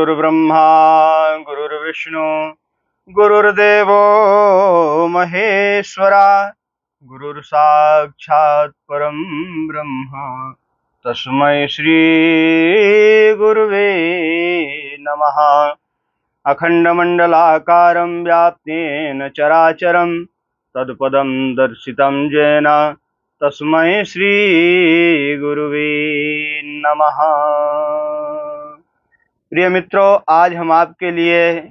गुरुर्ब्रह्मा गुरुर्विष्णु गुरुर्देवो महेश्वरा गुरुर्साक्षात् परं ब्रह्म तस्मै श्री गुरुवे नमः। अखण्डमण्डलाकारं व्याप्तेन चराचरं तत्पदं दर्शितं येन तस्मै श्री गुरुवे नमः। प्रिय मित्रों, आज हम आपके लिए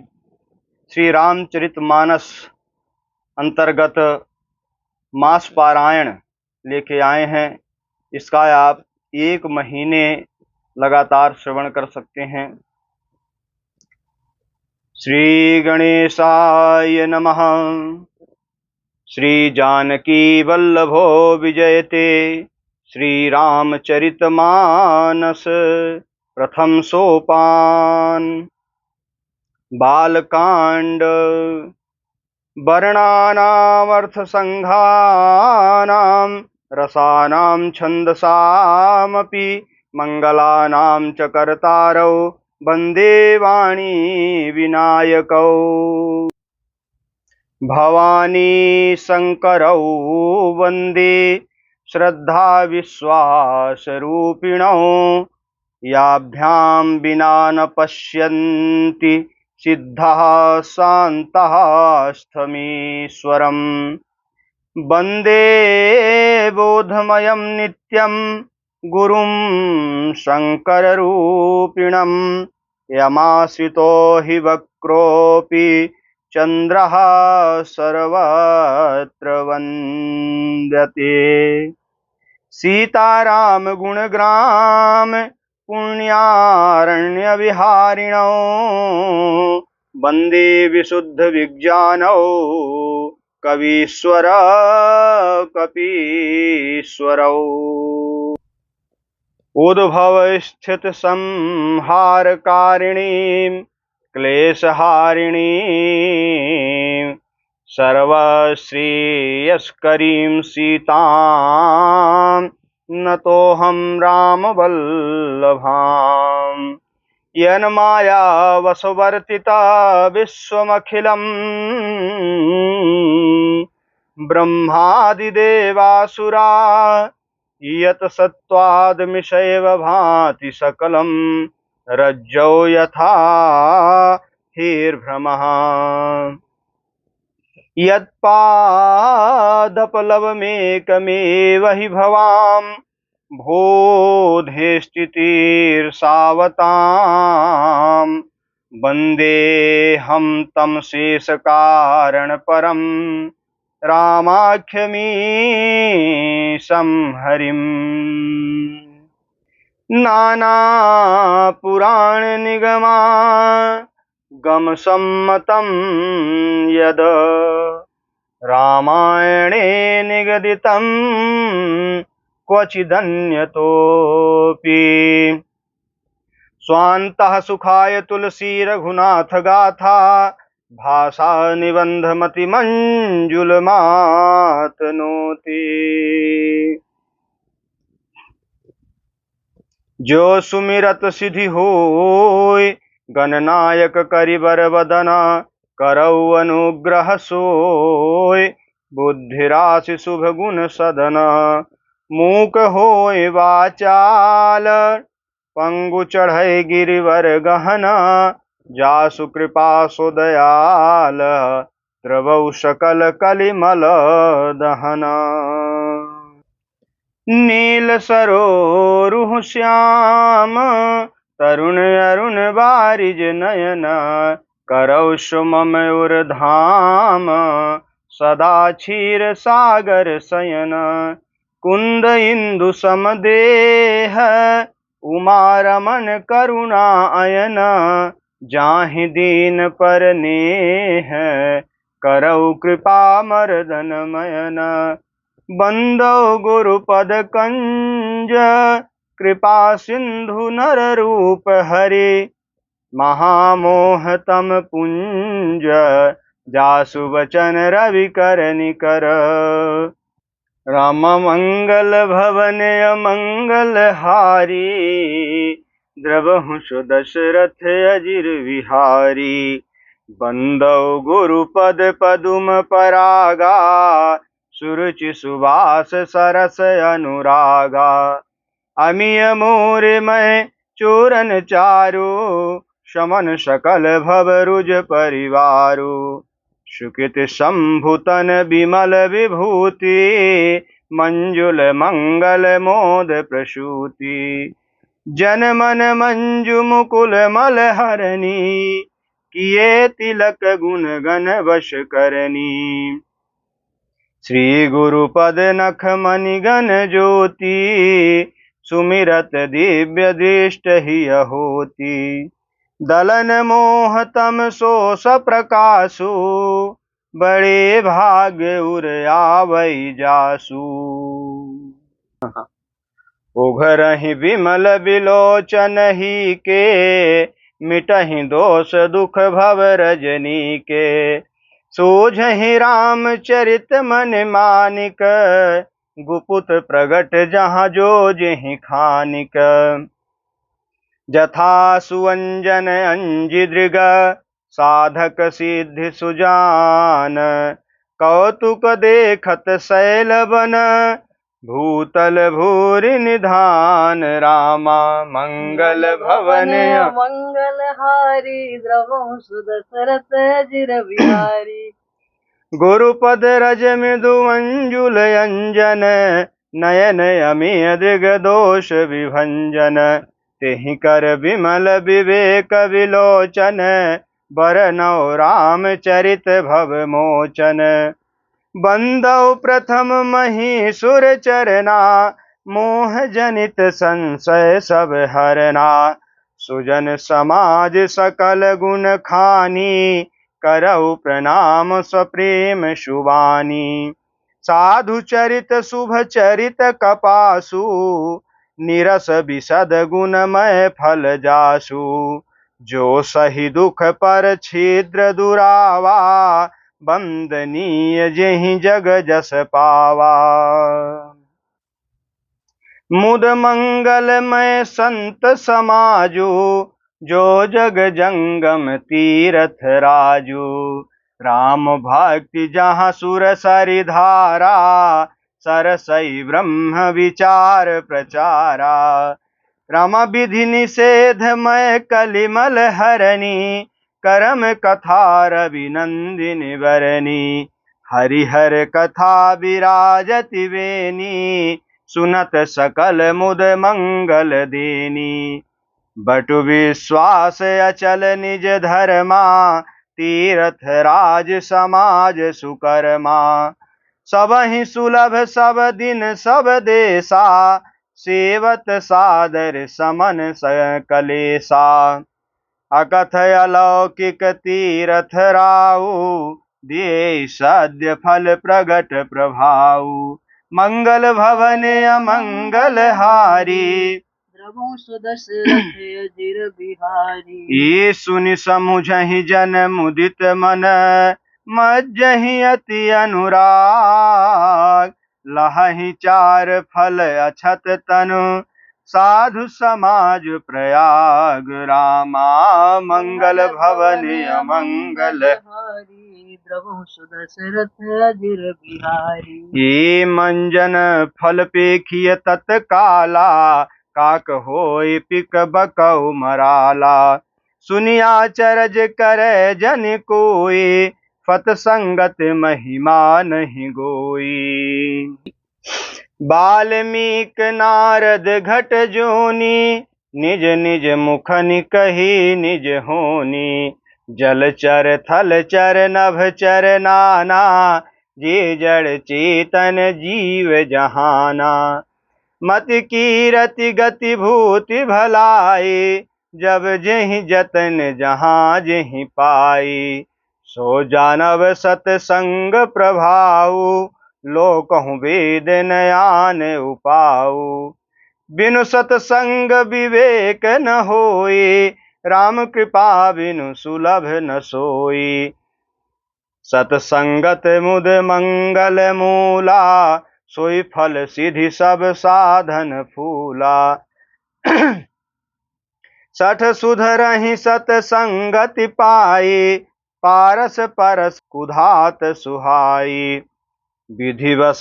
श्री रामचरितमानस अंतर्गत मास पारायण लेके आए हैं। इसका आप 1 महीने लगातार श्रवण कर सकते हैं। श्री गणेशाय नमः। श्री जानकी वल्लभो विजयते श्री रामचरितमानस प्रथम सोपान। बालकांड। वर्णानामर्थसंघानां रसानां छन्दसामपि मंगलानां च कर्तारौ वन्दे वाणी विनायकौ। भवानी शंकरौ वन्दे श्रद्धा विश्वासरूपिणौ याभ्यां विना न पश्यन्ति सिद्धः शान्तः स्थमीश्वरम्। वन्दे बोधमयं नित्यं गुरुं शङ्कररूपिणं यमाश्रितो हि वक्रोऽपि चन्द्रः सर्वत्र वन्द्यते। सीताराम गुणग्राम पुण्यारण्यविहारिणौ वन्दे विशुद्धविज्ञानौ कवीश्वर कपीश्वरौ। उद्भवस्थितसंहारकारिणीं क्लेशहारिणीं सर्वश्रेयस्करीं सीतां नतोऽहं रामवल्लभाम्। यन्माया वशवर्तिता विश्वमखिलं ब्रह्मादिदेवासुरा यत् सत्त्वादमिषैव भाति सकलं रज्जौ यथा हीर्भ्रमः। यत्पादपलवमेकमेव हि भवां बोधेष्टितीर्षावतां वन्देऽहं तं शेषकारणपरं रामाख्यमीशं हरिम्। नानापुराणनिगमागमसम्मतं यद् रामायणे निगदितं क्वचिदन्यतोऽपि। स्वान्तः सुखाय तुलसी रघुनाथ गाथा भाषा निबंधमतिमंजुलमातनोति। जो सुमिरत सिद्धि होय गणनायक करिबर वदन करौ अनुग्रह सोय बुद्धिराशि शुभ गुण सदन। मूक होय वाचाल पंगु चढ़ै गिरिवर गहन जासु कृपा सो दयाल द्रवौ सकल कलिमल दहन। नील सरोरुह श्याम तरुण अरुण बारिज नयन करौ सुमम उर्धाम सदा क्षीर सागर शयन। कुंद इंदु समदेह उमा रमन करुणा अयन जाहि दीन पर नेह करौ कृपा मर्दन मयन। बंदौ गुरुपद कंज कृपा सिंधु नर रूप हरि महामोह तम पुंज जासु वचन रवि कर निकर। राम मंगल भवन अमंगल हारी द्रवहु सु दशरथ अजिर विहारी। बंदौ गुरुपद पदुम परागा, सुरुचि सुबास सरस अनुरागा। अमिय मोर मैं चूरन चारु, शमन सकल भव रुज परिवारु। सुकृत शंभुतन विमल विभूति, मंजुल मंगल मोद प्रसूति। जन मन मंजु मुकुल मल हरणी, किए तिलक गुण गण वश करनी। श्री गुरुपद नख मणि गण ज्योति, सुमिरत दिव्य दृष्ट हिय होती। दलन मोह तम सो सप्रकाशु, बड़े भाग्य उर आवै जासु। उघरहि विमल बिलोचन ही के, मिटहि दोष दुख भव रजनी के। सोझहि रामचरित मन मानिक, गुपुत प्रगट जहाँ जो जेहि खानिक। जथा सुअंजन अंजि दृग, साधक सिद्धि सुजान। कौतुक देखत शैल वन, भूतल भूरि निधान। रामा मंगल भवन मंगल हारी, द्रवहु सु दशरथ अजिर विहारी। गुरुपद रज मृदु अंजुल अंजन, नयन अमिय दृग दोष विभंजन। तेहि कर विमल विवेक विलोचन, बरनौ रामचरित भव मोचन। बंदौ प्रथम महीसुर चरना, मोह जनित संशय सब हरना। सुजन समाज सकल गुण खानी, करौ प्रणाम सप्रेम शुभानी। साधु चरित शुभ चरित कपासु, निरस विशद गुणमय फल जासु। जो सही दुख पर छिद्र दुरावा, वंदनीय जेहि जग जस पावा। मुद मंगलमय संत समाजु, जो जग जंगम तीरथ राजू। राम भक्ति जहाँ सुर सरि धारा, सरसई ब्रह्म विचार प्रचारा। राम विधि निषेध मय कलिमल हरणी, करम कथा रवि नंदिनी वरनी। हरिहर कथा विराजति वेनी, सुनत सकल मुद मंगल देनी। बटु विश्वास अचल निज धर्मा, तीर्थ राज समाज सुकर्मा। सबहि सुलभ सब दिन सब देशा, सेवत सादर समन सकलेसा। अकथय अलौकिक तीरथ राऊ, दिए सद्य फल प्रगट प्रभाऊ। मंगल भवन अमंगल हारी, द्रवहु सु दशरथ अजिर बिहारी। ये सुनि समुझहि जन मुदित मन, मज्जहि अति अनुराग। लहहि चार फल अछत तनु, साधु समाज प्रयाग। रामा मंगल भवन अमंगल हारी, द्रवहु सु दशरथ अजिर बिहारी। ये मंजन फल पेखिय तत्काला, काक होय पिक बकौ मराला। सुनिया चरज करे जन कोई, फत संगत महिमा नहीं गोई। बाल्मीक नारद घट जोनी, निज निज मुखनि कही निज होनी। जलचर थलचर नभचर नाना, जे जड़ चेतन जीव जहाना। मति कीरति गति भूति भलाई, जब जेहि जतन जहाँ जेहि पाई। सो जानव सतसंग प्रभाऊ, लोकहु वेद नयान उपाऊ। बिनु सतसंग विवेक न होई, राम कृपा बिनु सुलभ न सोई। सतसंगत मुद मंगल मूला, सोई फल सिद्धि सब साधन फूला। सठ सुधरहि सतसंगति पाई, पारस परस कुधात सुहाई। विधिवश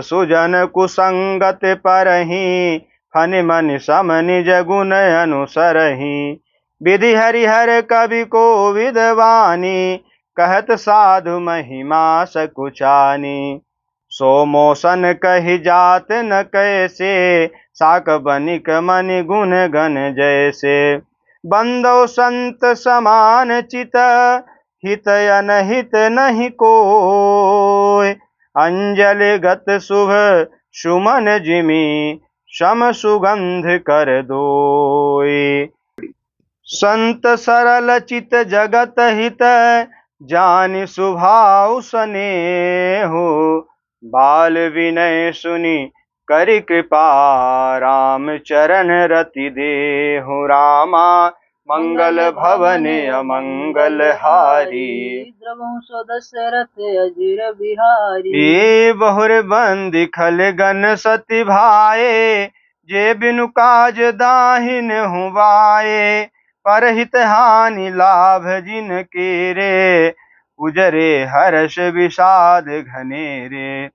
सुजन कुसंगत परहि, फनि मनि सम निज गुण अनुसरहि। विधि हरिहर कवि को विद्वानी, कहत साधु महिमा सकुचानी। सो मोसन कहि जात न कैसे, साक बनिक मनि गुण गण जैसे। बंदो संत समान चित, हित अनहित नहीं कोय। अंजलि गत शुभ सुमन जिमि, सम सुगंध कर दोय। संत सरल चित जगत हित, जानि सुभाव स्नेहु। बाल विनय सुनि करि कृपा, राम चरण रति देहु। रामा मंगल भवन अमंगल हारी, द्रवहु सो दशरथ अजिर बिहारी। ये बहुर बंदी खल गन सति भाए, जे बिनु काज दाहिन हुआए। परहित हानि लाभ जिन केरे, उजरे हर्ष विषाद घनेरे।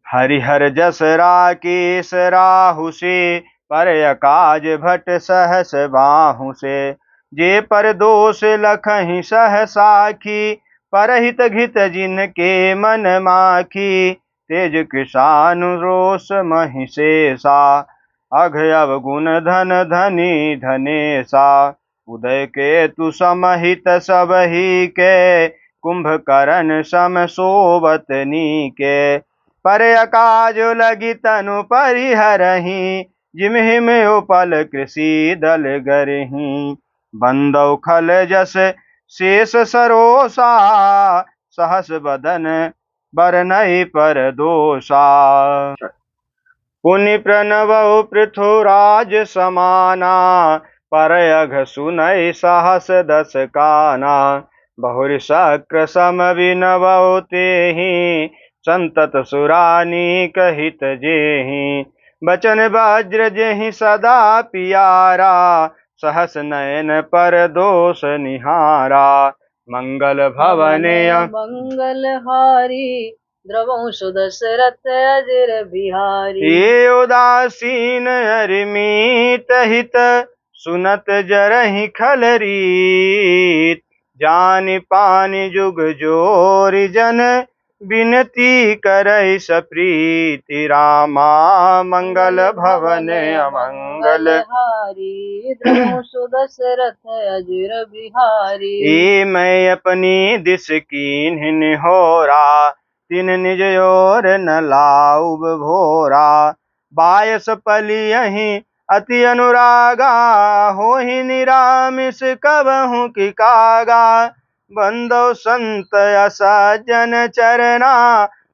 हरिहर जस राकेश राहु से, पर काज भट सहस बाहु से। जे पर दोष लखहि सह साखी, परहित घित जिनके मन माखी। तेज कृषानु रोष महिषेषा, अघ अवगुण धन धनी धनेशा। उदय केतु समहित सबहि के, कुंभकर्ण सम सोबत नीके। पर अकाज लगी तनु परिहरहि, जिम हिम उपल कृषि दल गरहि। बंदौ खल जस शेष सरोसा, सहस बदन बरनई पर दोषा। पुनि प्रणवौ पृथुराज समाना, पर अघ सुनई साहस दस काना। बहुरि शक्र सम विनवौ तेहि, संतत सुरानीक हित जेहि। बचन वज्र जेहि सदा पियारा, सहस नयन पर दोष निहारा। मंगल भवन मंगल हारी, द्रवहु सो दशरथ अजिर बिहारी। ये उदासीन अरिमीत हित, सुनत जरहि खल रीत। जानि पानि जुग जोरि जन, बिनती करहि सप्रीति। रामा मंगल भवन अमंगल हारी, द्रवहु सो दशरथ अजिर बिहारी। ये मैं अपनी दिस कीन्हि निहोरा, तिन निज ओर न लाउब भोरा। बायस पलियहि अति अनुरागा, होहि निरामिष कबहु की कागा। बंदौ संत असज्जन चरना,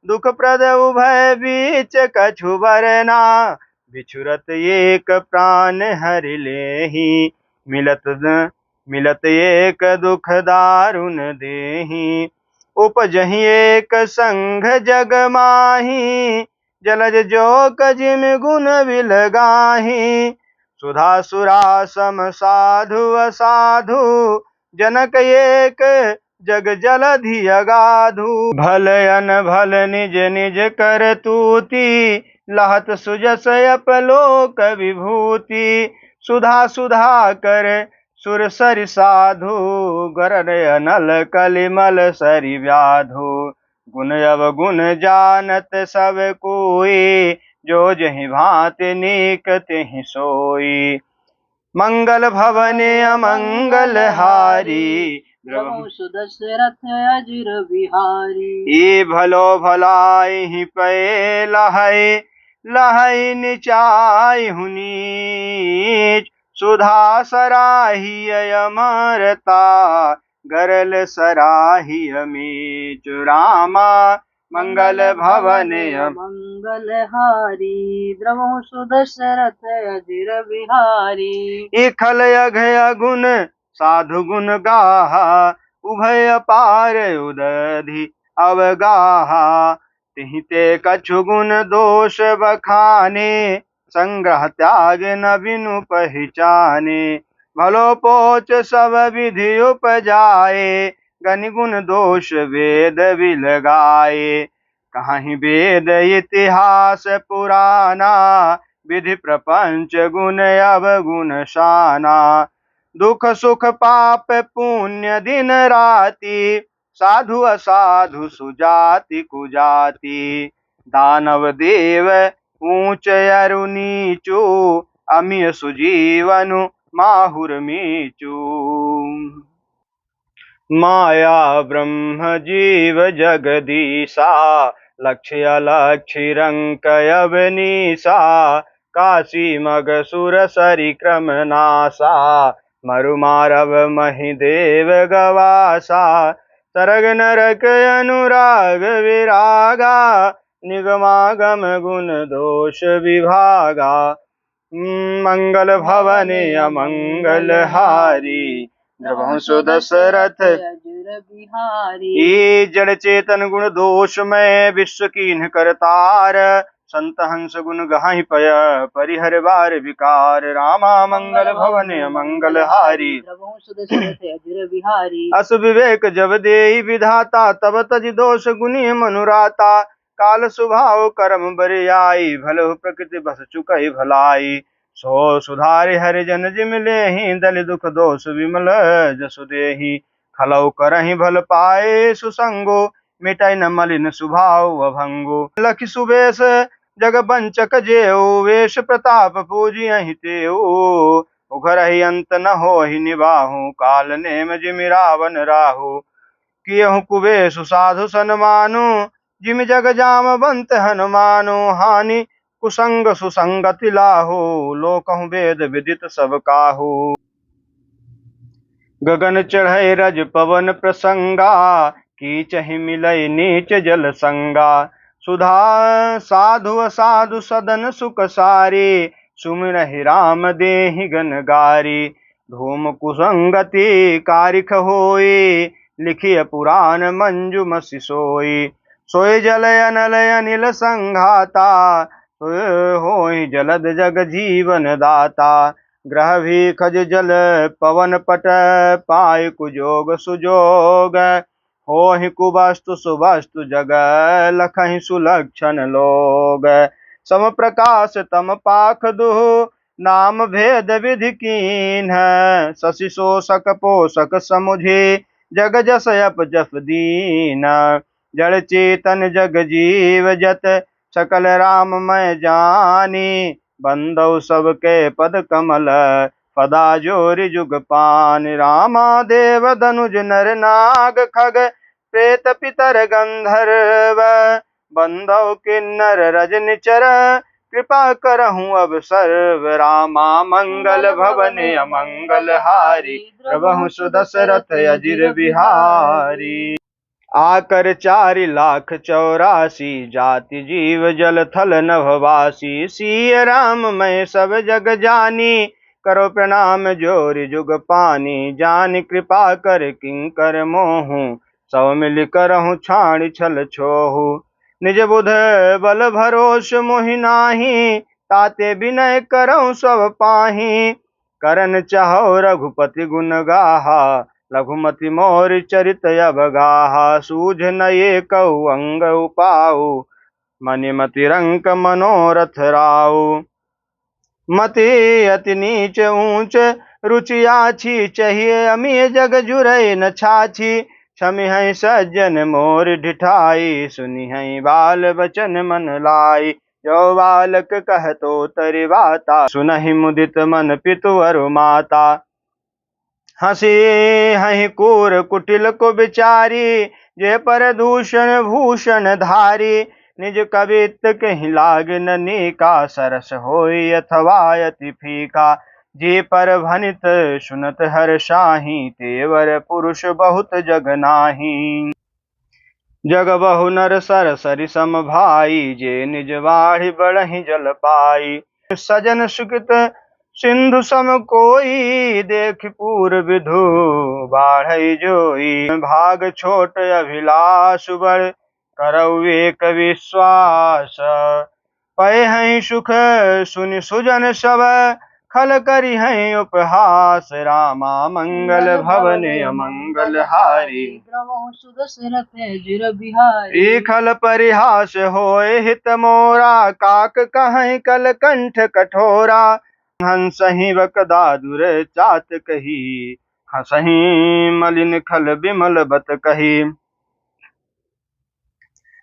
दुख प्रद उभय बीच कछु बरना। बिछुरत एक प्राण हरि लेहि, मिलत एक दुख दारुण देहि। उपजहि एक संघ जग माही, जलज जोक जिम गुण बिलगाही। सुधा सुरा सम साधु असाधु, जनक एक जग जलधि अगाधु। भल अनभल निज निज कर तूति, लहत सुजस अपलोक विभूति। सुधा सुधा कर सुर सरि साधु, गरर अनल कलिमल सरि व्याधु। गुण अवगुण जानत सब कोई, जो जहि भांति नीक तिहि सोई। मंगल भवन अमंगल हारी, द्रवहु सो दशरथ अजिर बिहारी। ये भलो भलाई पै लहै, लहै निचाई हुनीच। सुधा सराही अमरता, गरल सराही अमीच। रामा मंगल भवन मंगल हारी, द्रवहु सो दशरथ अजिर बिहारी। इखल अघ अगुण साधु गुण गाहा, उभय अपार उदधि अवगाहा। तिहि ते कछु गुण दोष बखाने, संग्रह त्याग न बिनु पहचाने। भलो पोच सब विधि उपजाए, गनि गुण दोष वेद बिलगाए। कहीं वेद इतिहास पुराना, विधि प्रपंच गुण अवगुण शाना। दुख सुख पाप पुण्य दिन राति, साधु असाधु सुजाति कुजाति। दानव देव ऊंच अरु नीचू, अमिय सुजीवनु माहुर मीचू। माया ब्रह्म जीव जगदीशा, लक्ष्य अलक्ष्य रंक अवनीसा। काशी मग सुर सरि क्रम नासा, मरु मारव महि देव गवासा। सरग नरक अनुराग विरागा, निगमागम गुण दोष विभागा। मंगल भवन अमंगल हारी, द्रवंशु दशरथ अजुर बिहारी। ये जड़ चेतन गुण दोष में विश्व कीन्ह करतार। संत हंस गुण गहाहि पय, परिहर बार विकार। रामा मंगल भवन अमंगल हारी, द्रवंशु दशरथ अजुर बिहारी। अस विवेक जब देहि विधाता, तब तज दोष गुनि मनुराता। काल स्वभाव कर्म बरियाई, भलहु प्रकृति बस चुकई भलाई। सो सुधारि हरिजन जिम लेहि, दल दुख दोष विमल जसु देहि। खलौ करहि भल पाए सुसंगो, मिटाई न मलिन स्वभाव अभंगो। लखि सुबेश जग बंचक जेऊ, वेश प्रताप पूजियहि तेऊ। उघरहि अंत न होहि निबाहु, काल नेम जिमि रावण राहु। कियहु कुबेशु साधु सन्मानु, जिमि जग जामवंत हनुमानु। हानि कुसंग सुसंगति लाहु, लोकहु वेद विदित सब काहू। गगन चढ़ै रज पवन प्रसंगा, कीचहि मिलै नीच जल संगा। सुधा साधु असाधु सदन सुख सारी, सुमिरहि राम देहि गन गारी। धूम कुसंगति कारिख होई, लिखिय पुराण मंजु मसि सोई। सोई जल अनल अनिल संघाता, सोई होई जलद जग जीवन दाता। ग्रह भी खज जल पवन पट, पाय कुजोग सुजोग। होहि कुवस्तु सुवस्तु जग, लखहि सुलक्षण लोग। सम प्रकाश तम पाख दुहु, नाम भेद विधि कीन्ह। शशि शोषक पोषक समुझे, जग जस अप जप दीन। जड़ चेतन जग जीव जत, सकल राम मैं जानी। बंदौ सबके पद कमल, पदा जोरि जुग पान। रामा देव धनुज नर नाग खग, प्रेत पितर गंधर्व। बंदौ किन्नर रजनिचर, कृपा करहूँ अब सर्व। रामा मंगल भवन अमंगल हारी, द्रवंशु दशरथ अजिर बिहारी। आकर 4,84,000 जाति जीव जल थल नभवासी। सिय राम मैं सब जग जानी, करो प्रणाम जोरि जुग पानी। जानि कृपा कर किंकर मोहु, सब मिल करहु छाणि छल छोहु। निज बुध बल भरोस मोहि नाही, ताते विनय करहु सब पाही। करन चाहौ रघुपति गुण गाहा, लघुमति मोर चरित अबगाहा। सूझ न एकौ अंग उपाऊ, मनि मति रंक मनोरथ राऊ। मति अति नीच ऊंच रुचि आछि, चाहिए अमी जग जुरै न छाछि। क्षमि है सज्जन मोर ढिठाई, सुनि है बाल बचन मन लाई। जो बालक कहतो तरि बाता, सुनहि मुदित मन पितु अरु माता। हंसी हहि कूर कुटिल को बिचारी, जे पर दूषण भूषण धारी। निज कवित्व कहीं लाग न नीका, सरस होई अथवा अति फीका। जे पर भनित सुनत हर शाही, तेवर पुरुष बहुत जग नाही। जग बहु नर सर सरि सम भाई, जे निज वाढ़ि बढ़हि जल पाई। सजन सुकृत सिंधु सम कोई, देख पूर विधु बाढ़ई जोई। भाग छोट अभिलाष बड़, करऊ एक विश्वास। पए हैं सुख सुनि सुजन सब, खल करी हैं उपहास। रामा मंगल भवन अमंगल हारी, द्रवहु सुदशरथ अजिर बिहारी। ई खल परिहास होए हित मोरा, काक कहीं कल कंठ कठोरा। हंसहि बक दादुर चात कही, हंसहि मलिन खल बिमल बत कही।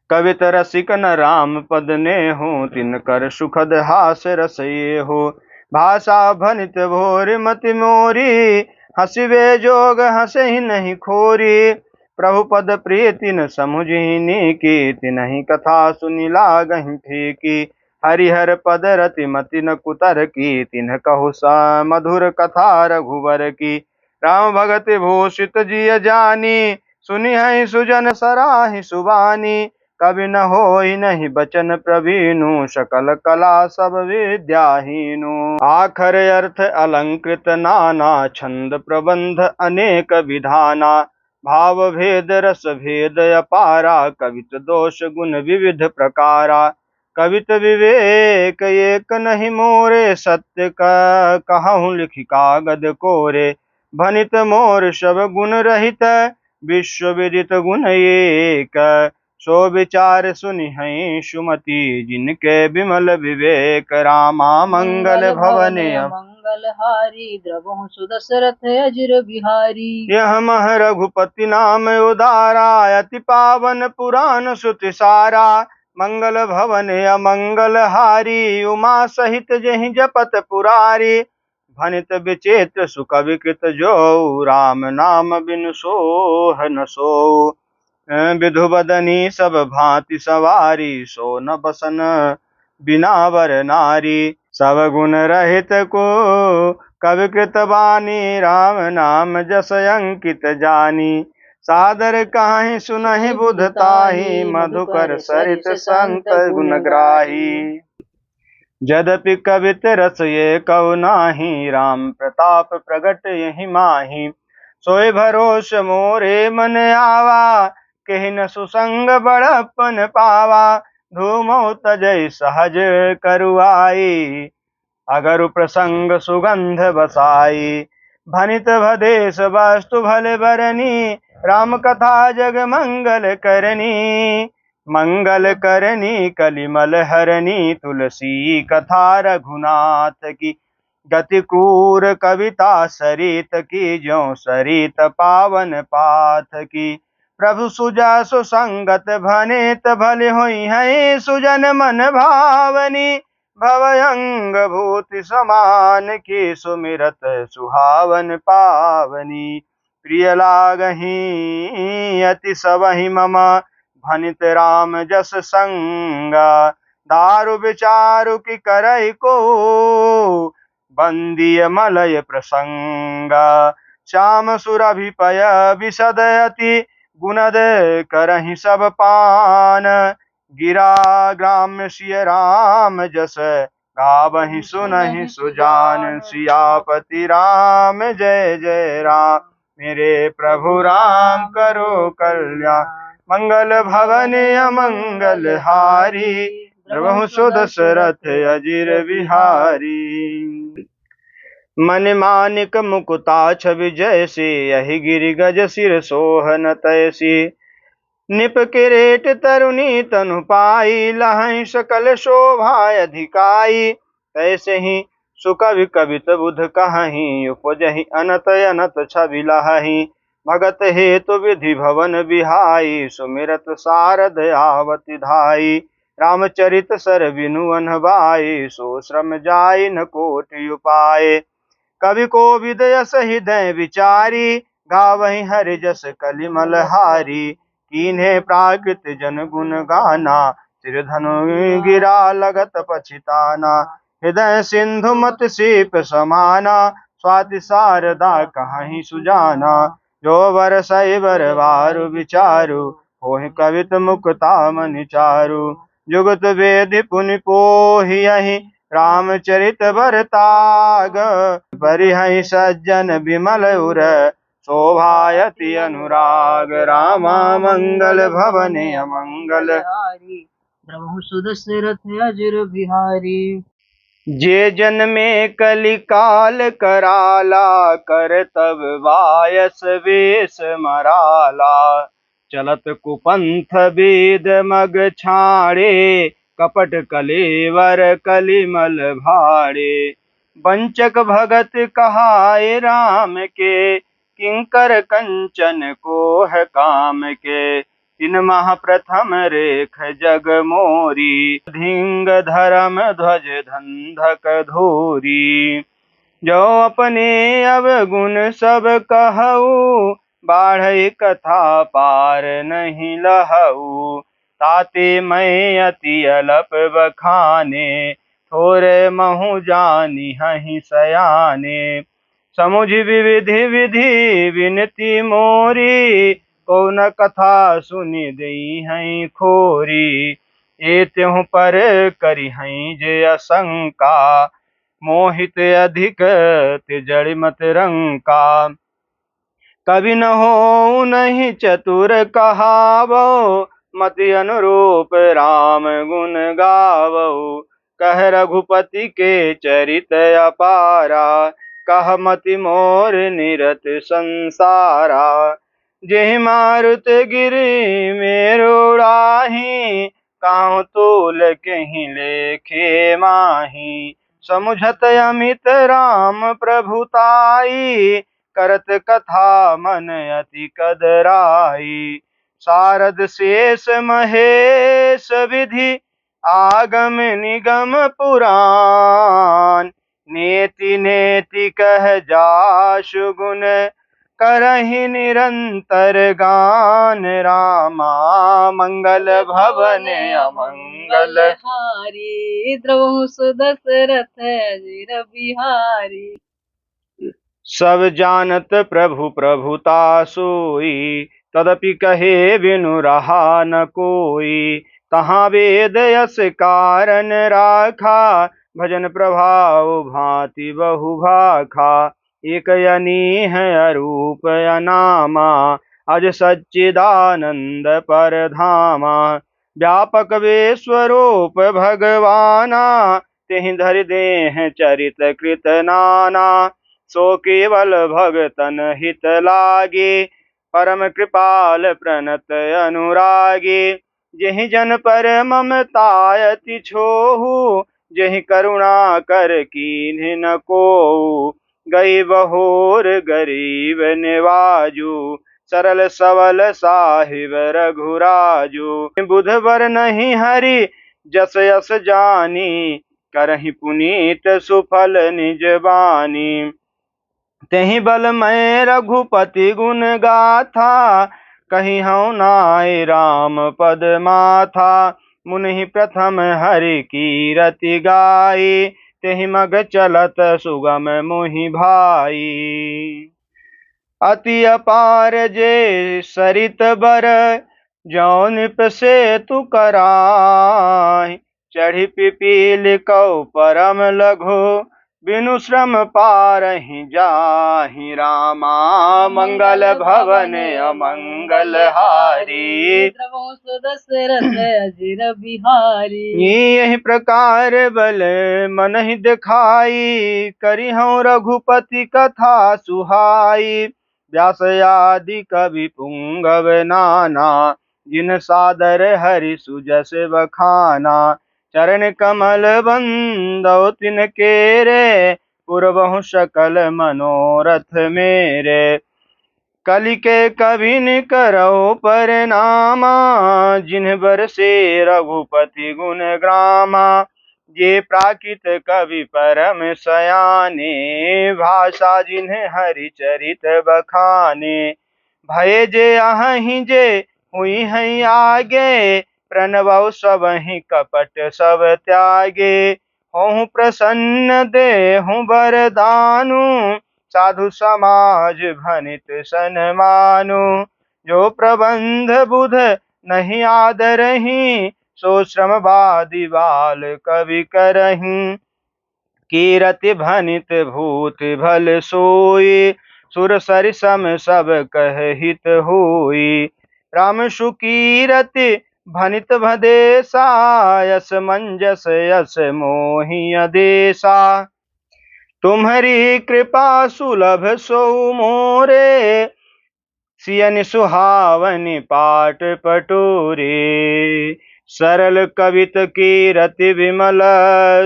कवित रसिक न राम पद ने हो, तिनकर सुखद हास रस ये हो। भाषा भनित भोर मति मोरी, हसिवे जोग हंसहि नहीं खोरी। प्रभु पद प्रिय तिन समुझिनी की, तिनहि कथा सुनि लागहि ठीकी। हरिहर पद रति मति न कुतर की, तिन्ह कहु सा मधुर कथा रघुवर की। राम भगत भूषित जिय जानी, सुनि है सुजन सराहि सुबानी। कवि न होई नहीं बचन प्रवीणु, सकल कला सब विद्याहीनु। आखर अर्थ अलंकृत नाना, छंद प्रबंध अनेक विधाना। भाव भेद रस भेद अपारा, कवित दोष गुण विविध प्रकारा। कवित विवेक एक नहीं मोरे, सत्य कहूँ लिखि कागद कोरे। भनित मोर सब गुण रहित, विश्व विदित गुण एक। सो विचार सुनि हैं सुमति, जिनके विमल विवेक। रामा मंगल भवन मंगल हारी, द्रवहु सुदशरथ अजिर बिहारी। यह मह रघुपति नाम उदारा, अति पावन पुराण श्रुति सारा। मंगल भवन अमंगल हारी, उमा सहित जहि जपत पुरारी। भनित विचित्र सुख विकृत जो, राम नाम बिनु सोह न सोऊ। विधु बदनी सब भांति सवारी, सो न बसन बिना वर नारी। सब गुण रहित को कवि कृत बानी, राम नाम जस अंकित जानी। सादर काहि सुनहि बुध ताहि, मधुकर सरित संत गुणग्राही। यद्यपि कवित रस ये कव नाही, राम प्रताप प्रगट यहि माही। सोय भरोस मोरे मन आवा, केहि न सुसंग बड़प्पन पावा। धूमौ तजै सहज करुआई, अगरु प्रसंग सुगंध बसाई। भनित भदेश वस्तु भले बरनी, राम कथा जग मंगल करनी। मंगल करनी कलिमल हरनी, तुलसी कथा रघुनाथ की। गति क्रूर कविता सरित की, ज्यों सरित पावन पाथ की। प्रभु सुजा सुसंगत भनित, भले होई है सुजन मन भावनी। भवयंग भूति समान की, सुमिरत सुहावन पावनी। प्रिय लागही अति सबहि मम, भनित राम जस संगा। दारु विचारु की करई को, बंदिय मलय प्रसंगा। श्याम सुरभिपय विशद अति, गुणद करहि सब पान। गिरा ग्राम सिय राम जस, गावहि सुनहि सुजान। सियापति राम जय जय राम, मेरे प्रभु राम करो कल्याण। मंगल भवन अमंगल हारी, द्रवहु सुदशरथ अजिर बिहारी। मन मानिक मुकुता छवि जैसी, यही गिरि गज सिर सोहन तैसी। निप किरीट तरुणी तनु पाई, लहै सकल शोभा अधिकाई। तैसे ही सुकवि कवित बुध कहहि, उपजहि अनत अनत छवि लहहि। भगत हेतु विधि भवन बिहाई, सुमिरत सारद आवति धाई। रामचरित सर बिनु अनबाई, सो श्रम जाई न कोटि उपाय। कवि को विदयस हृदय विचारी, गावहि हरि जस कलिमल हारी। कीन्हे प्राकृत जन गुण गाना, सिर धनु गिरा लगत पछिताना। हृदय सिंधु मत सीप समाना, स्वाति शारदा कहाहि सुजाना। जो वर सै बर वारु विचारु, होहि कवित मुक्ता मनि चारु। जुगत वेद पुनि पोहियहि, रामचरित बरताग। परिहहि सज्जन विमल उर, शोभायति अनुराग। रामा मंगल भवन अमंगल हारी, द्रवहु सुदशरथ अजिर बिहारी। जे जन्मे कलिकाल कराला, कर तब वायस वेश मराला। चलत कुपंथ वेद मग छाड़े, कपट कलेवर कलिमल भाड़े। वंचक भगत कहाए राम के, किंकर कंचन कोह काम के। तीन माह प्रथम रेख जग मोरी, धिंग धर्म ध्वज धंधक धोरी। जो अपने अवगुण सब कहऊ, बाढ़ कथा पार नहीं लहऊ। ताते मैं अति अलप बखाने, थोरे महु जानी हहि सयाने। समुझ विविधि विधि विनती मोरी, कौन कथा सुनि देई हैं खोरी। ए त्यों पर करी हैं जे आशंका, मोहित अधिक तिजड़ मत रंका। कभी न हो नहीं चतुर कहावो, मति अनुरूप राम गुण गावो। कह रघुपति के चरित अपारा, कह मति मोर निरत संसारा। जेहि मारुत गिरि मेरुड़ाही, काहू तूल कहीं लेखे माही। समुझत अमित राम प्रभुताई, करत कथा मन अति कदराई। शारद शेष महेश विधि, आगम निगम पुराण। नेति नेति कह जासु गुण, करहि निरंतर गान। रामा मंगल भवन अमंगल हारी, द्रवहु सुदशरथ अजिर बिहारी। सब जानत प्रभु प्रभुता सोई, तदपि कहे बिनु रहा न कोई। तहाँ वेद यस कारण राखा, भजन प्रभाव भांति बहु भाखा। एक अनीह अरूप अनामा, अज सच्चिदानंद परधामा। व्यापक वे स्वरूप भगवाना, तेहि धरि देह चरित कृत नाना। सो केवल भगतन हित लागे, परम कृपाल प्रणत अनुरागे। जेहि जन पर ममता अति छोहु, जेहि करुणा कर कीन्ह न कोहु। गई बहोर गरीब निवाजु, सरल सबल साहिब रघुराजु। बुधवर नहीं हरि जस यस जानी, करहि पुनीत सुफल निज बानी। तेहि बल मैं रघुपति गुण गाथा, कही हूँ नाय राम पद माथा। मुनि प्रथम हरि कीरति गाई, तेहि मग चलत सुगम मोहि भाई। अति अपार जे सरित बर, जौ निप सेतु कराहि। चढ़ी पिपील कौ परम लघु, बिनु श्रम पारहि जाहि। रामा मंगल भवन अमंगल हारी, द्रवहु सुदशरथ अजिर बिहारी। यही प्रकार बल मन ही दिखाई, करी हूँ रघुपति कथा सुहाई। व्यास आदि कवि पुंगव नाना, जिन सादर हरि सुजस बखाना। चरण कमल बंदौ तिन केरे, पुरबहु सकल मनोरथ मेरे। कलि के कभिन करौ परनामा, जिन्ह बरसे रघुपति गुण ग्रामा। जे प्राकृत कवि परम सयाने, भाषा जिन्ह हरि चरित बखाने। भय जे अहहि जे हुई हैं आगे, प्रणवौ सबहि कपट सब त्यागे। होहु प्रसन्न देहु बरदानु, साधु समाज भनित सन्मानु। जो प्रबंध बुध नहीं आदरहि, सो श्रम बादि बाल कवि करहि। कीरति भनित भूत भल सोई, सुर सरि सम सब कह हित होई। राम सुकीरति भनित भदेसा यस मंजस यस मोहि अदेसा। तुम्हारी कृपा सुलभ सो मोरे, सियन सुहावनि पाट पटोरे। सरल कवित की रति विमल,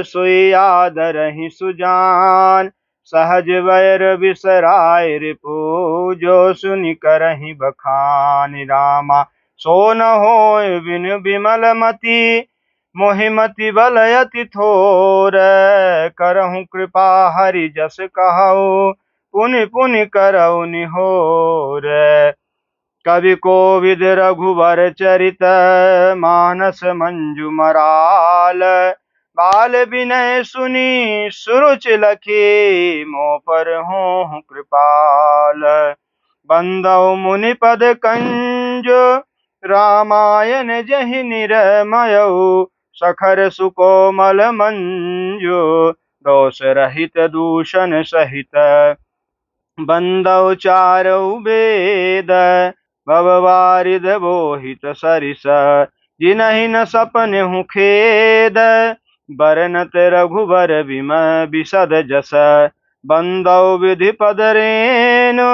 सोई आदरहि सुजान। सहज वैर बिसराय रिपु, जो सुनि करहि बखान। रामा सो न होय बिनु विमल मति, मोहि मति बल अति थोर। करहु कृपा हरि जस कहु, पुनि पुनि करौ निहोर। कवि कोविद रघुवर चरित, मानस मंजु मराल। बाल विनय सुनी सुरुचि लखी, मोह पर हों कृपाल। बंदौ मुनि पद कंज, रामायण जहि निरमयौ। सखर सुकोमल मंजु, दोष रहित दूषण सहित। बंदौ चारौ वेद, भववारिध बोहित सरिस। जिनहि न सपनेहु खेद, बरनत रघुबर बिसद जस। बंदौ विधि पद रेनु,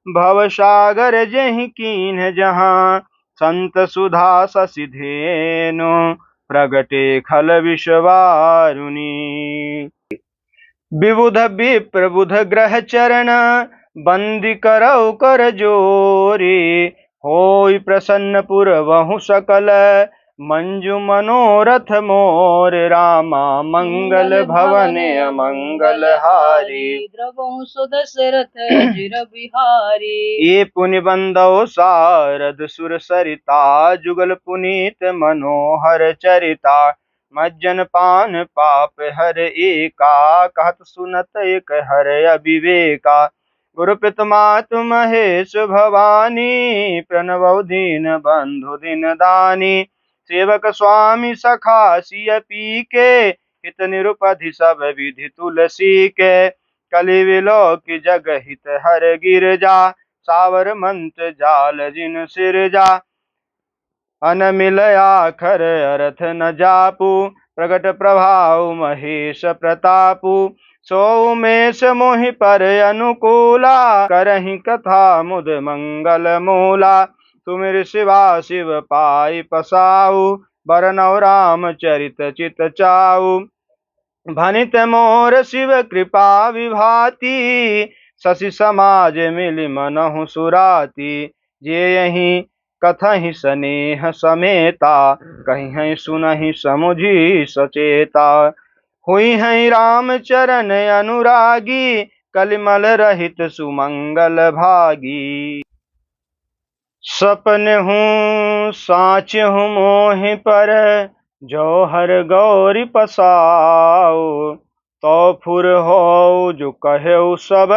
भवसागर जहि कीन्ह जहाँ। संत सुधा शशि धेनु, प्रगटे खल विषवारुणी। विबुध विप्र बुध ग्रह चरण, बंदी करौ कर जोरी। होय प्रसन्न पुरवहु सकल, मंजु मनोरथ मोर। रामा मंगल भवन अमंगल हारी, द्रवहु सुदशरथ अजिर बिहारी। ये पुनि बंदौ सारद सुर सरिता, जुगल पुनीत मनोहर चरिता। मज्जन पान पाप हर एका, कहत सुनत एक हर अविवेका। गुरु पित मातु महेश भवानी, प्रणवौ दीन बंधु दिन दानी। सेवक स्वामी सखा सिय पी के, हित निरुपधि सब विधि तुलसी के। कलि विलो की जग हित हर गिरजा, सावर मंत्र जाल जिन सिरजा। अन मिल आखर अर्थ न जापू, प्रगट प्रभाव महेश प्रतापू। सो उमेश मोहि पर अनुकूला, करहि कथा मुद मंगल मूला। तुमिर शिवा शिव पाई पसाऊ, बरनौ राम चरित चित चाऊ। भनित मोर शिव कृपा विभाति, शशि समाज मिलि मनहु सुराति। जे यही कथहि स्नेह समेता, कहिं सुनहि समुझी सचेता। हुई हैं राम चरण अनुरागी, कलिमल रहित सुमंगल भागी। सपन हूँ साच हूँ मोहि पर, जो हर गौरी पसाओ। तो फुर हो जो कहेउ सब,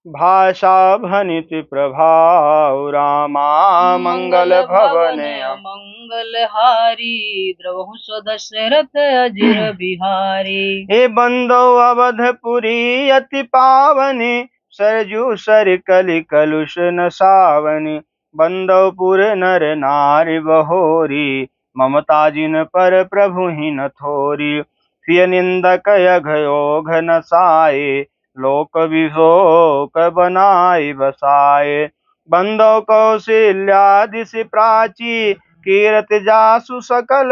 भाषा भनित प्रभाव। रामा मंगल भवन मंगल हारी, द्रवहु सुदशरथ अजिर बिहारी। हे बंदौ अवधपुरी अति पावनी, सरजू सर कलि कलुष न सावनी। बंदौ पुर नर नारि बहोरी, ममता जिन पर प्रभु ही न थोरी। सिय निंदक यघ योघ न साए, लोक विशोक बनाई बसाए। बंदौ कौशल्या दिसि प्राची, कीरत जासु सकल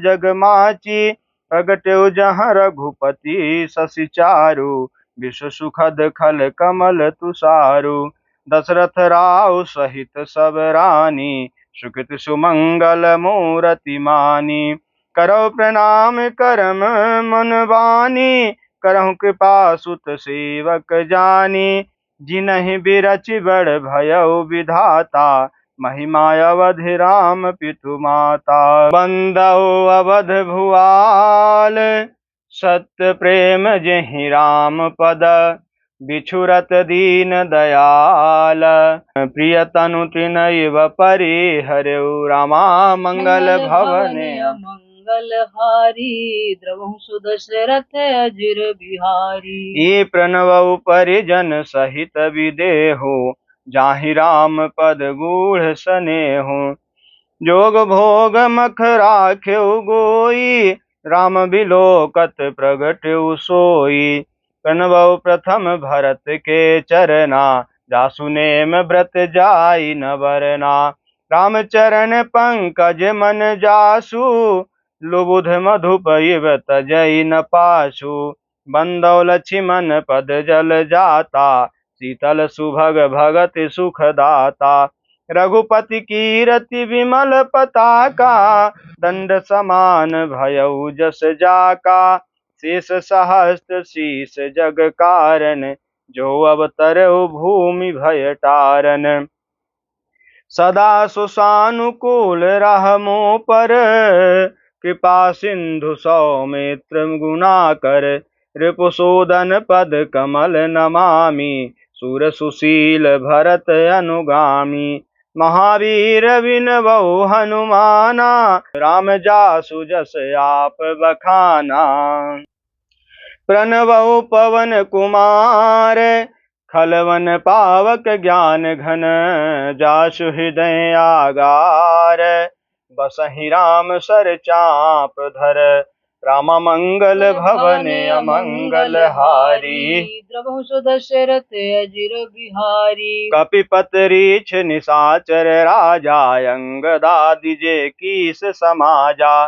जग माची। प्रगट्यो जहाँ रघुपति शशि चारु, विश्व सुखद खल कमल तुषारु। दशरथ राव सहित सब रानी, सुकृत सुमंगल मूरति मानी। करौ प्रणाम करम मन बानी, करहु कृपा सुत सेवक जानी। जिनहि बिरच बड़ भयउ विधाता, महिमा अवधि राम पितु माता। बंदौ अवध भुआल, सत्य प्रेम जेहि राम पद। बिछुरत दीन दयाल, प्रिय तनु तृणइव परिहरऊ। रामा मंगल भवन मंगल हारी, द्रवहु सुदशरथ अजिर बिहारी। ये प्रणवउ परिजन सहित विदेहु, जाहि राम पद गूढ़ सनेहु। जोग भोग मख राख्यउ गोई, राम बिलोकत प्रगट्यउ सोई। प्रणवउ प्रथम भरत के चरना, जासु नेम व्रत जाई न बरना। राम चरण पंकज मन जासु, लुबुध मधुप इव तजई न पासु। बंदौ लक्ष्मण पद जल जाता, शीतल सुभग भगत सुख दाता। रघुपति कीरति विमल पताका, दंड समान भयउ जस जाका। शेष सहस्त्र शीस जग कारण, जो अवतरउ भूमि भय टारन। सदा सुसानुकूल रहमो पर, कृपा सिंधु सौमित्र गुणाकर। रिपुसूदन पद कमल नमामि, सुर सुशील भरत अनुगामी। महावीर विनबउ हनुमाना, राम जासु जस आप बखाना। प्रणवउ पवन कुमार, खलवन पावक ज्ञान घन। जासु हृदय आगार, बसहि राम सर चाप धर। राम मंगल भवन अमंगल हारी, द्रवहु सुदशरथ अजिर बिहारी। कपिपत रीछ निशाचर राजा, अंगदादि जे कीस समाजा।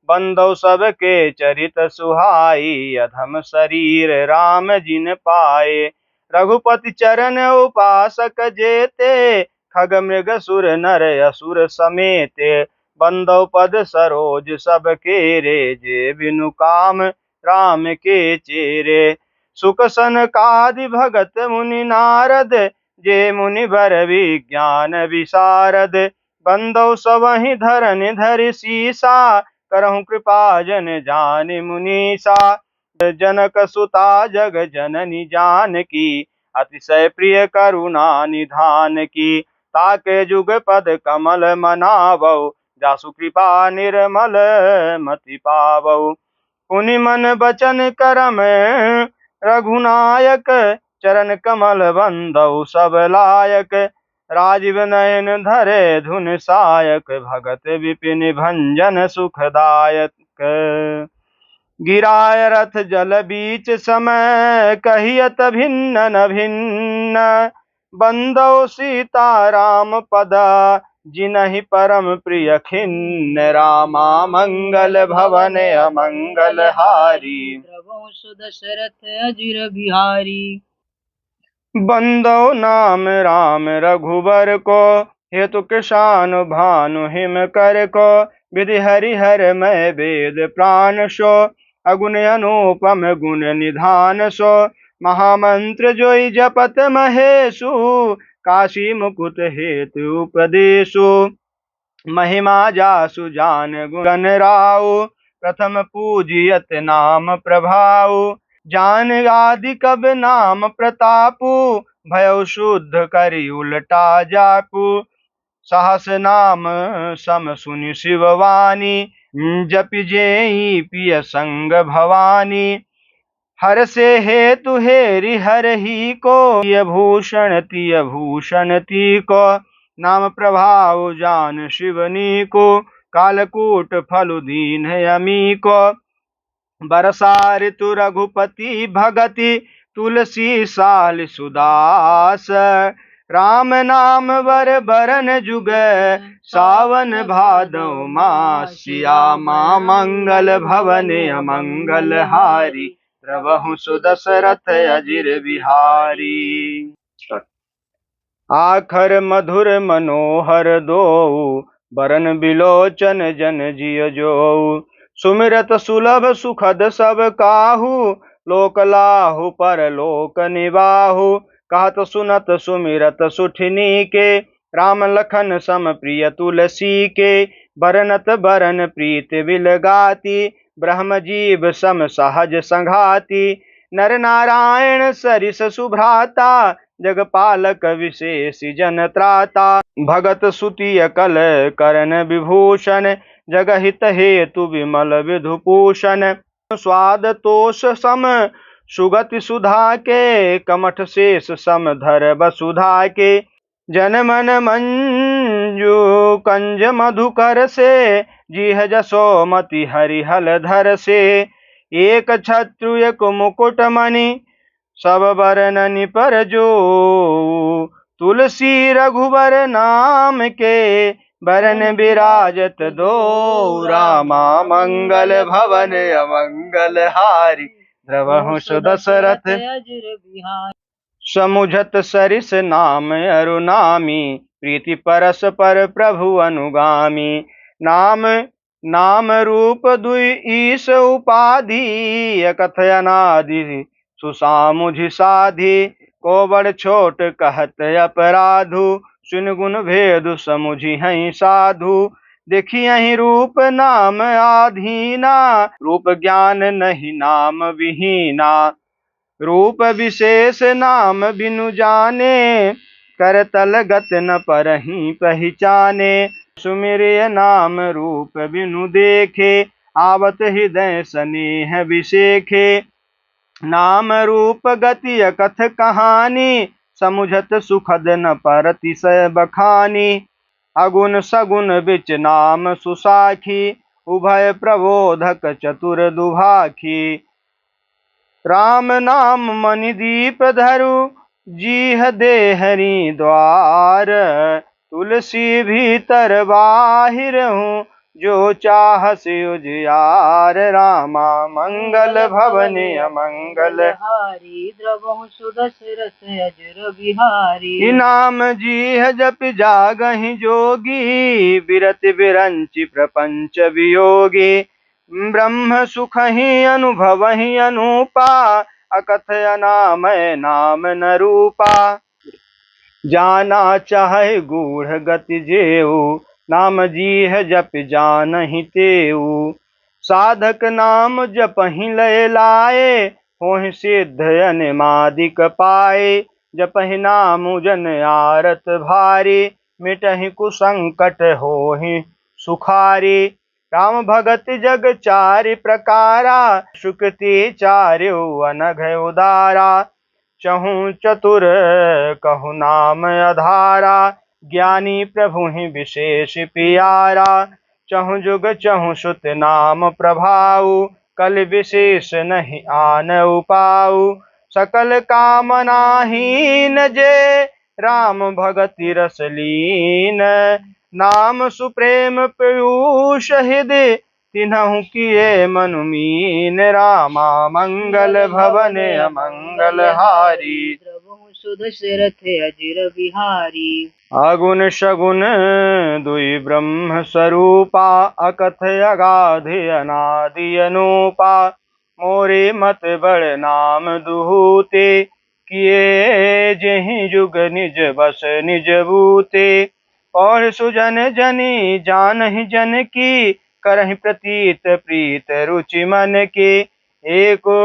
बंदौ सबके चरित सुहाई, अधम शरीर राम जिन पाए। रघुपति चरण उपासक जेते, खग मृग सुर नर असुर समेते। बंदौ पद सरोज सब केरे, जे बिनु काम राम के चेरे। सुख सनकादि भगत मुनि नारद, जे मुनि बर विज्ञान विशारद। बंदौ सबहि धरनि धरि सीसा, करहु कृपा जन जानि मुनीसा। जनक सुता जग जननी जानकी, अतिशय प्रिय करुणा निधान की। ताके जुग पद कमल मनावउ, जासु कृपा निर्मल मति पावउ। पुनि मन बचन करम रघुनायक, चरण कमल बंदौ सब लायक। राजीव नयन धरे धुन सायक, भगत विपिन भंजन सुखदायक। गिराय रथ जल बीच समय, कहियत भिन्न न भिन्न। बंदौ सीता राम पदा, जिनहि परम प्रिय खिन्न। रामा मंगल भवन अमंगल हारी, द्रवहु सुदशरथ अजिर बिहारी। बंदौ नाम राम रघुबर को, हेतु किसान भानु हिम कर को। विधि हरिहर मैं वेद प्राण सो, अगुण अनुपम गुण निधान सो। महामंत्र जोई जपत महेशु, काशी मुकुट हेतु उपदेशु। महिमा जासु जान गुण राउ, प्रथम पूजियत नाम प्रभाउ। जान आदि कब नाम प्रतापु, भयउ शुद्ध करि उलटा जापु। सहस नाम सम सुनि शिववाणी, जपि जेहि पिय संग भवानी। हर से हेतु हेरि हरहि को, तिय भूषण तिय भूषण तिको। नाम प्रभाव जान शिवनी को, कालकूट फलु दीन अमीको। बरसा ऋतु रघुपति भगति, तुलसी साल सुदास। राम नाम वर बरन जुग, सावन भादौ मास। श्यामा मंगल भवन अमंगल हारी, द्रवहु सुदशरथ अजिर बिहारी। आखर मधुर मनोहर दोऊ, बरन बिलोचन जन जिय जोऊ। सुमिरत सुलभ सुखद सब काहू, लोक लाहु पर लोक निबाहु। कहत सुनत सुमिरत सुठनी के, राम लखन सम प्रिय तुलसी के। बरनत बरन प्रीत बिलगाती, ब्रह्म जीव सम सहज संघाती। नर नारायण सरिस सुभ्राता, जगपालक विशेष जन त्राता। भगत सुतिय कल करण विभूषण, जगहित हेतु विमल विधुभूषण। स्वाद तोष सम सुगति सुधा के, कमठ शेष सम धर वसुधा के। जन मन मंजू कंज मधुकर से, जीह जसोमति हरिहल धर से। एक छत्रु एक मुकुट मणि, सब बरननि पर जो। तुलसी रघुबर नाम के, बरन विराजत दो। रामा मंगल भवन अमंगल हारी, द्रवहु सुदशरथ अजिर बिहारी। समुझत सरिस नाम अरुनामी, प्रीति परस पर प्रभु अनुगामी। नाम रूप दुई ईश उपाधि, कथय अनादि सुसामुझि साधि। को बड़ छोट कहत अपराधु, सुन गुण भेदु समुझि हई साधु। देखियहि रूप नाम आधीना, रूप ज्ञान नहीं नाम विहीना। रूप विशेष नाम बिनु जाने, करतल गत न परहीं पहचाने। सुमिरिय नाम रूप बिनु देखे, आवत हृदय स्नेह विशेखे। नाम रूप गति कथ कहानी, समुझत सुखद न परतिशय बखानी। अगुण सगुण बिच नाम सुसाखी, उभय प्रबोधक चतुर दुभाखी। राम नाम मणि दीप धरु, जीह दे हरि द्वार। तुलसी भीतर बाहिर हूँ, जो चाहस उजियार। रामा मंगल भवन अमंगल हारी, द्रवहु सुदशरथ अजिर बिहारी। नाम जीह जप जागहि जोगी, बिरत बिरंचि प्रपंच वियोगी। ब्रह्म सुखहि अनुभवहि अनूपा, अकथय अनामय नाम न रूपा। जाना चाहे गूढ़ गति जेऊ, नाम जीह जप जानहि तेऊ। साधक नाम जपहि लय लाए, होहि सिद्ध अनिमादिक पाए। जपहि नाम जन आरत भारी, मिटहि कुसंकट होहि सुखारी। राम भगत जग चारि प्रकारा, सुकृति चार्यो अनघ उदारा। चहु चतुर कहु नाम अधारा, ज्ञानी प्रभु ही विशेष पियारा। चहु जुग चहु सुत नाम प्रभाऊ, कल विशेष नहीं आन उपाऊ। सकल कामना हीन जे, राम भगति रस लीन। नाम सुप्रेम पीयूष हृदय, तिन्हु किए मनु मीन। रामा मंगल भवन अमंगल हारी, द्रवहु सुदशरथ अजिर बिहारी। अगुण सगुण दुई ब्रह्म स्वरूपा, अकथय अगाध अनादि अनूपा। मोरे मत बड़ नाम दुहूते, किए जेहि जुग निज बस निज बूते। और सुजन जनी जानहि जन की, करहि प्रतीत प्रीत रुचि मन के। एको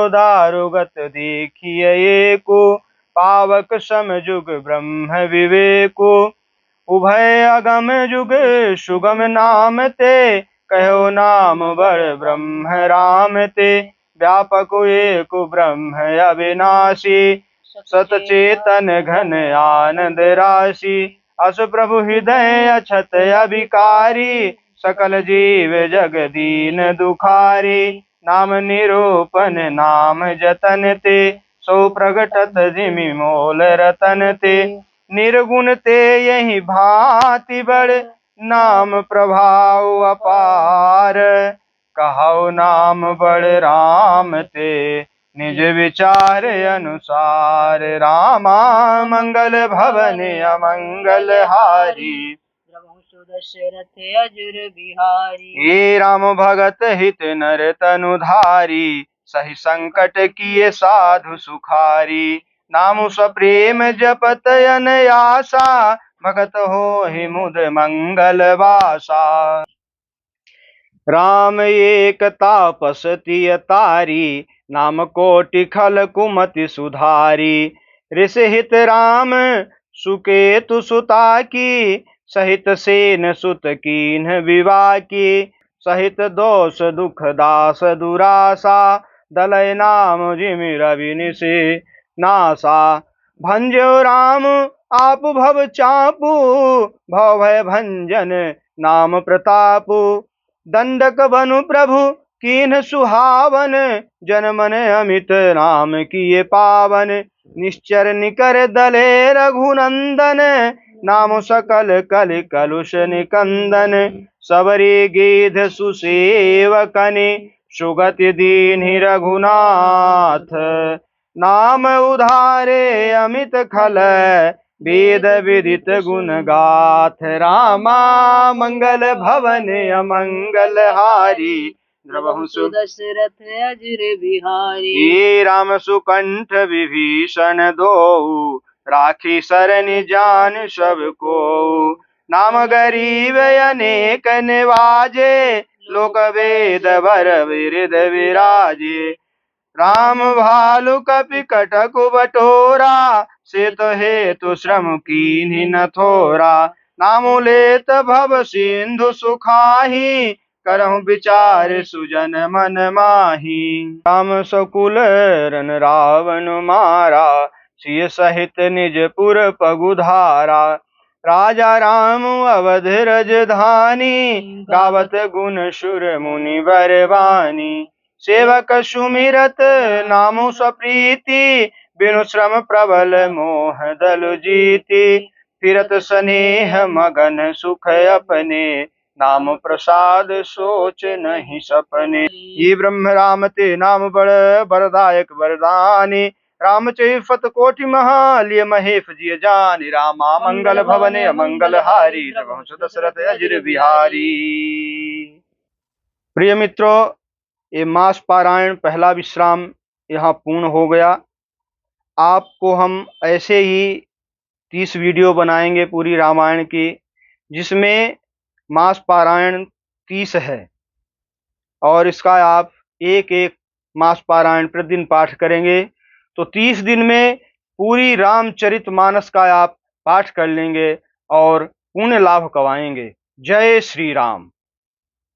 दारुगत देखिए एको, पावक सम जुग ब्रह्म विवेको। उभय अगम जुग सुगम नाम ते, कहो नाम बड़ ब्रह्म राम ते। व्यापक एक ब्रह्म अविनाशी, सतचेतन घन आनंद राशि। अस प्रभु हृदय अछत अभिकारी, सकल जीव जग दीन दुखारी। नाम निरूपन नाम जतन ते, सो प्रगटत जिमि मोल रतन ते। निर्गुण ते यही भांति बड़, नाम प्रभाव अपार। कहो नाम बड़ राम ते, निज विचार अनुसार। रामा मंगल भवन अमंगल हारी, द्रवहु सुदशरथ अजिर बिहारी। हे राम भगत हित नर तनुधारी, सही संकट किए साधु सुखारी। नाम सप्रेम जपत अनयासा, भगत होहि मुद मंगल वासा। राम एक तापस तिय तारी, नाम कोटि खल कुमति सुधारी। ऋषि हित राम सुकेतु सुता की, सहित सेन सुत कीन्ह विवाह की। सहित दोष दुख दास दुरासा, दलय नाम जिमि रवि निशि नासा। भंजो राम आप भव चापू भव भय भंजन नाम प्रतापु। दंडक बनु प्रभु कीन्ह सुहावन जन मन अमित नाम किए पावन। निश्चर निकर दले रघुनंदन नाम सकल कलि कलुष निकंदन। सबरी गीध सुसेवकनि सुगति दीन्हि रघुनाथ। नाम उधारे अमित खल वेद विदित गुण गाथ। रामा मंगल भवन अमंगल हारी द्रवहु दशरथ अजर बिहारी। हे राम सुकंठ विभीषण दो राखी सरनि जान सब को। नाम गरीब अनेक निवाजे लोक वेद वर विरद विराजे। राम भालु कपि कटकु बटोरा से तो हेतु श्रम कीन्हि न थोरा। नामु लेत भव सिंधु सुखाही करहु विचार सुजन मन माही। राम सकुल रन रावण मारा सिय सहित निज पुर पगुधारा। राजा राम अवध रजधानी गावत गुण सुर मुनि बरवानी। सेवक सुमिरत नामु सप्रीति बिनु श्रम प्रबल मोह दल जीति। फिरत स्नेह मगन सुख अपने नाम प्रसाद सोच नहीं सपने। ये ब्रह्म राम ते नाम बड़ बरदायक वरदानी। राम चैफत कोटि महालिय महेश जिय जानि। रामा मंगल भवन अमंगल हारी रघुवंश दशरथ अजर बिहारी। प्रिय मित्रों, ये मास पारायण पहला विश्राम यहाँ पूर्ण हो गया। आपको हम ऐसे ही 30 वीडियो बनाएंगे पूरी रामायण की, जिसमें मास पारायण 30 है और इसका आप एक एक मास पारायण प्रतिदिन पाठ करेंगे तो 30 दिन में पूरी रामचरितमानस का आप पाठ कर लेंगे और पुण्य लाभ कमाएंगे। जय श्री राम।